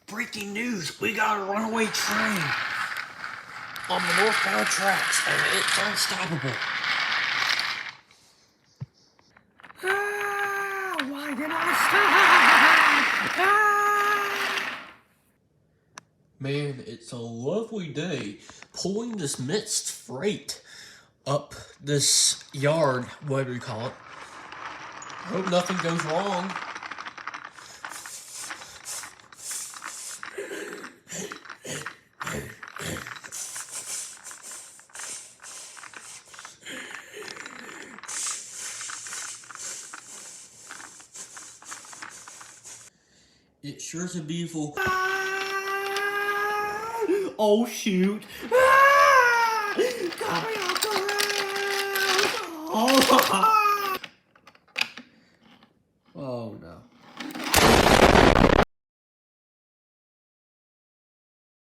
Breaking news, we got a runaway train on the northbound tracks, and it's unstoppable. Why did I stop? Man, it's a lovely day pulling this mixed freight up this yard, whatever you call it. Hope nothing goes wrong. It sure is a beautiful. Oh shoot! Coming off the rails! Oh.